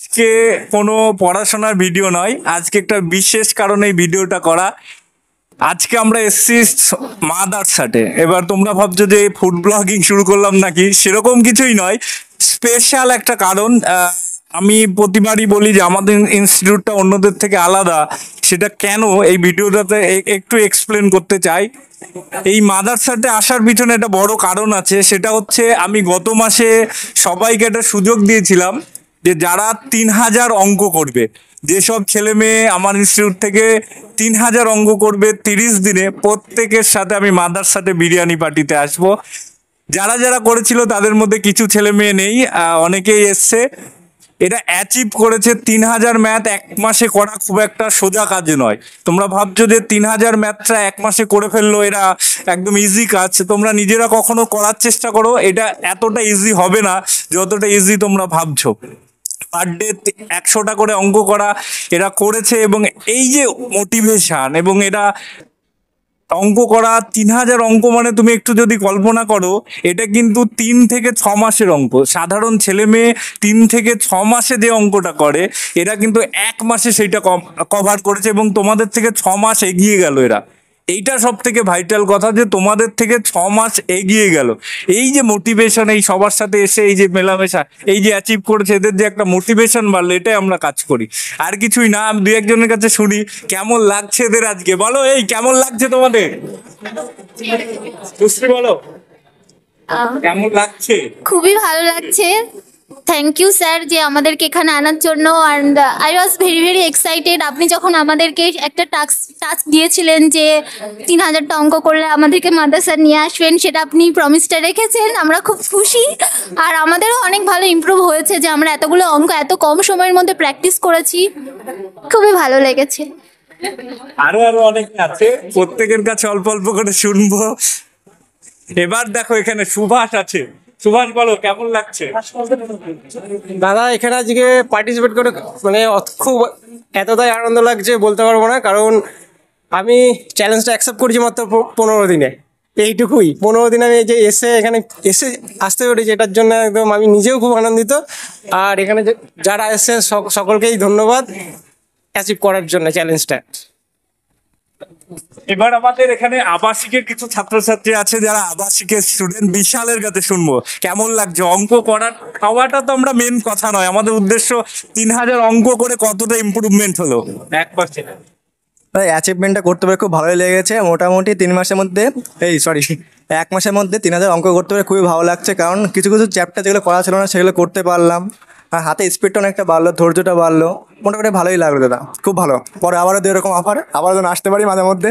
আজকে কোনো পড়াশোনার ভিডিও নয়, আজকে একটা বিশেষ কারণে এই ভিডিওটা করা। আজকে আমরা এসছি মাদারসাটে। এবার তোমরা ভাবছো যে ফুড ব্লগিং শুরু করলাম নাকি, সেরকম কিছুই নয়। স্পেশাল একটা কারণ। আমি প্রতিবারই বলি যে আমাদের ইনস্টিটিউটটা অন্যদের থেকে আলাদা। সেটা কেন এই ভিডিওটাতে একটু এক্সপ্লেন করতে চাই। এই মাদারসাটে আসার পিছনে একটা বড় কারণ আছে, সেটা হচ্ছে আমি গত মাসে সবাইকে একটা সুযোগ দিয়েছিলাম যে যারা 3000 অঙ্ক করবে, যেসব ছেলে মেয়ে আমার ইনস্টিটিউট থেকে 3000 অঙ্ক করবে 30 দিনে, প্রত্যেকের সাথে আমি মাদারসাটে বিরিয়ানি পার্টিতে আসবো। যারা যারা করেছিল তাদের মধ্যে কিছু ছেলে মেয়ে নেই, অনেকেই এসছে। এটা অ্যাচিভ করেছে। 3000 ম্যাথ এক মাসে করা খুব একটা সোজা কাজ নয়। তোমরা ভাবছো যে 3000 ম্যাথটা এক মাসে করে ফেললো, এরা একদম ইজি কাজ। তোমরা নিজেরা কখনো করার চেষ্টা করো, এটা এতটা ইজি হবে না যতটা ইজি তোমরা ভাবছো। পার ডে 100টা করে অঙ্ক করা এরা করেছে, এবং এই যে মোটিভেশন, এবং এরা অঙ্ক করা 3000 অঙ্ক, মানে তুমি একটু যদি কল্পনা করো, এটা কিন্তু 3 থেকে 6 মাসের অঙ্ক। সাধারণ ছেলে মেয়ে 3 থেকে 6 মাসে যে অঙ্কটা করে, এরা কিন্তু এক মাসে সেইটা কভার করেছে, এবং তোমাদের থেকে 6 মাস এগিয়ে গেল এরা। এইটা সব থেকে ভাইটাল কথা, যে তোমাদের থেকে 6 মাস এগিয়ে গেল। এই যে মোটিভেশন, এই সবার সাথে এসে এই যে মেলামেশা, এই যে অ্যাচিভ করেছে, এদের যে একটা মোটিভেশন বাড়লো, এটাই আমরা কাজ করি, আর কিছুই না। আমি দু একজনের কাছে শুনি কেমন লাগছে এদের আজকে। বলো, এই কেমন লাগছে তোমাদের? সুশ্রী বলো, কেমন লাগছে? খুবই ভালো লাগছে। থ্যাংক ইউ স্যার যে আমাদেরকে এখানে আনার জন্য। And I was very very excited. আপনি যখন আমাদেরকে একটা টাস্ক দিয়েছিলেন যে 3000টা অঙ্ক করলে আমাদেরকে মাদ্রাসা নিয়ে আসবেন, সেটা আপনি প্রমিসটা রেখেছেন। আমরা খুব খুশি, আর আমাদেরও অনেক ভালো ইমপ্রুভ হয়েছে যে আমরা এতগুলো অঙ্ক এত কম সময়ের মধ্যে প্র্যাকটিস করেছি। খুবই ভালো লেগেছে। আরো আরো অনেক আছে, প্রত্যেকের কাছে অল্প অল্প করে শুনবো। এবার দেখো এখানে সুভাষ আছে। সুভাষ, বলো কেমন লাগছে? দাদা, এখানে আজকে পার্টিসিপেট করে মানে খুব এতটাই আনন্দ লাগছে বলতে পারবো না, কারণ আমি চ্যালেঞ্জটা অ্যাকসেপ্ট করেছি মাত্র 15 দিনে। এইটুকুই 15 দিন আমি এই যে এখানে আসতে পেরেছি, এটার জন্য একদম আমি নিজেও খুব আনন্দিত। আর এখানে যারা এসছে সকলকেই ধন্যবাদ অ্যাচিভ করার জন্য চ্যালেঞ্জটা। এবার আমাদের এখানে আবাসিকের কিছু ছাত্রছাত্রী আছে যারা আবাসিকের স্টুডেন্ট। বিশালের কাছে শুনবো কেমন লাগছে অঙ্ক করার। খাওয়াটা তো আমরা মেন কথা নয়, আমাদের উদ্দেশ্য 3000 অঙ্ক করে কতটা ইমপ্রুভমেন্ট হলো 1%। অ্যাচিভমেন্টটা করতে পেরে খুব ভালোই লেগেছে। মোটামুটি 1 মাসের মধ্যে 3000 অঙ্ক করতে পেরে খুবই ভালো লাগছে, কারণ কিছু কিছু চ্যাপ্টার যেগুলো করা ছিল না সেগুলো করতে পারলাম। আর হাতে স্পিডটা অনেকটা বাড়লো, ধৈর্যটা বাড়লো। মোটামুটি ভালোই লাগলো দাদা, খুব ভালো। পরে আবারও এরকম অফার আবার যেন আসতে পারি মাঝে মধ্যে।